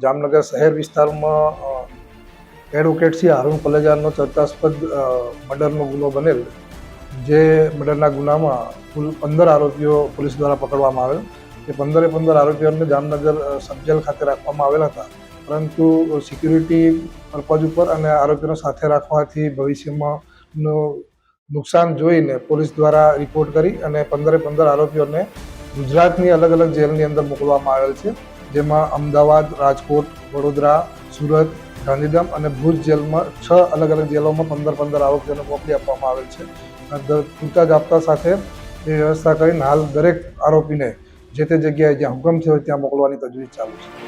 જામનગર શહેર વિસ્તારમાં એડવોકેટ શ્રી હારૂન પલેજારનો ચર્ચાસ્પદ મર્ડરનો ગુનો બનેલ, જે મર્ડરના ગુનામાં કુલ 15 આરોપીઓ પોલીસ દ્વારા પકડવામાં આવેલ. એ 15 આરોપીઓને જામનગર સબ જેલ ખાતે રાખવામાં આવેલા હતા, પરંતુ સિક્યુરિટી પર્પઝ ઉપર અને આરોપીઓને સાથે રાખવાથી ભવિષ્યમાં નુકસાન જોઈને પોલીસ દ્વારા રિપોર્ટ કરી અને 15 આરોપીઓને ગુજરાતની અલગ અલગ જેલની અંદર મોકલવામાં આવેલ છે, જેમાં અમદાવાદ, રાજકોટ, વડોદરા, સુરત, ગાંધીધામ અને ભુજ જેલમાં 6 અલગ અલગ જેલોમાં 15 આરોપીઓને મોકલી આપવામાં આવેલ છે. પૂરતા જાપ્તા સાથે એ વ્યવસ્થા કરીને હાલ દરેક આરોપીને જે તે જગ્યાએ જ્યાં હુકમ થયો ત્યાં મોકલવાની તજવીજ ચાલુ છે.